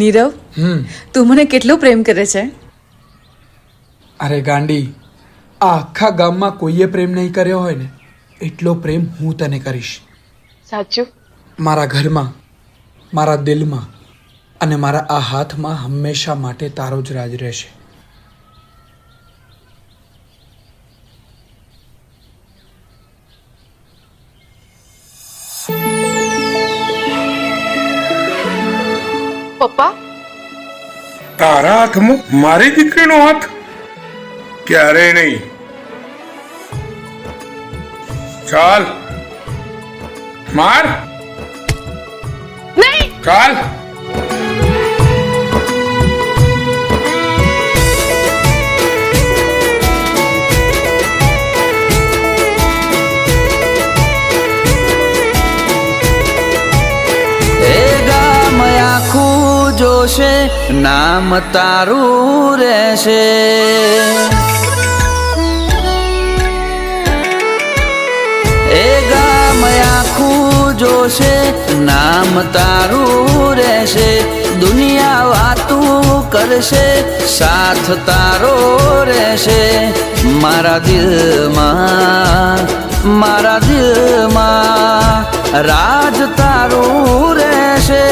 નીરવ, તું મને કેટલો પ્રેમ કરે છે? અરે ગાંડી, આ આખા ગામમાં કોઈએ પ્રેમ નહીં કર્યો હોય ને એટલો પ્રેમ હું તને કરીશ. સાચું? મારા ઘરમાં, મારા દિલમાં અને મારા આ હાથમાં હંમેશા માટે તારો જ રાજ રહેશે. પપ્પા, તારા હાથમાં મારી દીકરીનો હાથ? ક્યારેય નહીં. ચાલ માર. નહીં. ચાલ. જોશે નામ તારું રહેશે. એ ગામ આખું જોશે નામ તારું રહેશે. દુનિયા વાતું કરશે સાથ તારો રહેશે. મારા દિલમાં રાજ તારું રહેશે.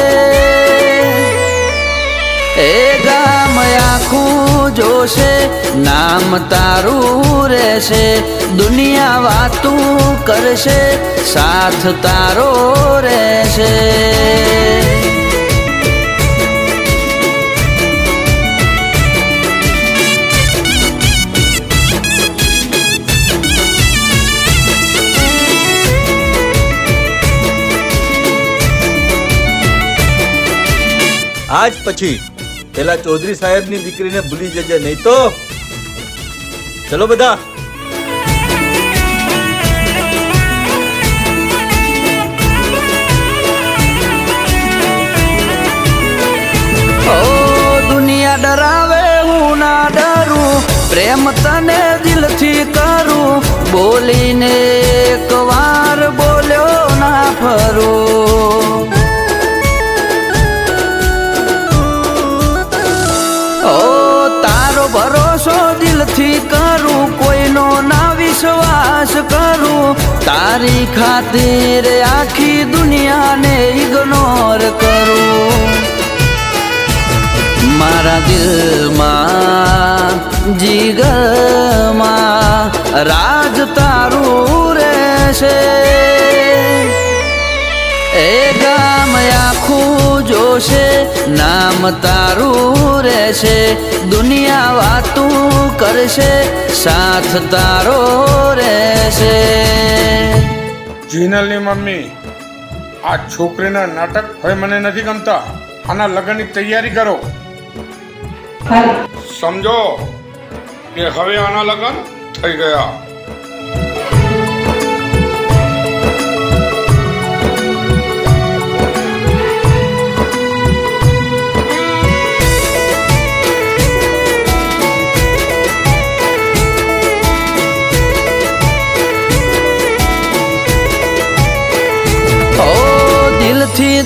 એ ગામ આખું જોશે નામ તારું રહેશે. દુનિયા વાતું કરશે સાથ તારો રહેશે. આજ પછી પેલા ચૌધરી સાહેબની દીકરીને ભૂલી જજે, નહીં તો ચલો બધા. દુનિયા ડરાવે હું ના ડરું, પ્રેમ તને દિલથી કરું. બોલીને એક વાર બોલ્યો ના ફરું. ભરોસો દિલથી કરું, કોઈનો ના વિશ્વાસ કરું. તારી ખાतिर આખી દુનિયાને ઇગ્નોર કરું. મારા દિલમાં જીગરમાં રાજ તારું રહેશે. એ ગામ આખું જોશે નામ તારું રહેશે. દુનિયા વાતું કરશે સાથ તારો રહેશે. જીનલની મમ્મી, આ છોકરીના નાટક હવે મને નથી ગમતા. આના લગ્નની તૈયારી કરો. સમજો કે હવે આના લગ્ન થઈ ગયા.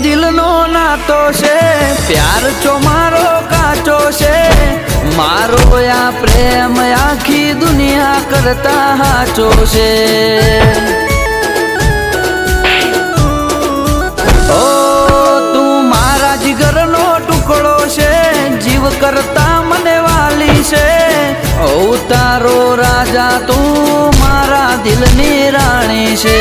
દિલનો નાતો છે, પ્યાર ચો મારો કાચો છે. મારો આ પ્રેમ આખી દુનિયા કરતા હાચો છે. ઓ તું મારા જીગરનો ટુકડો છે, જીવ કરતા મને વાલી છે. ઓ તારો રાજા તું મારા દિલની રાણી છે.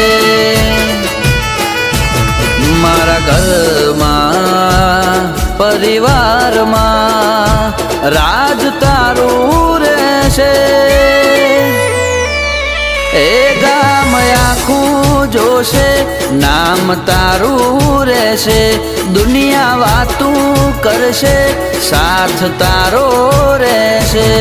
મારા ઘરમાં પરિવારમાં રાજ તારું રહેશે. એ ગામ આખું જોશે નામ તારું રહેશે. દુનિયા વાતું કરશે સાથ તારો રહેશે.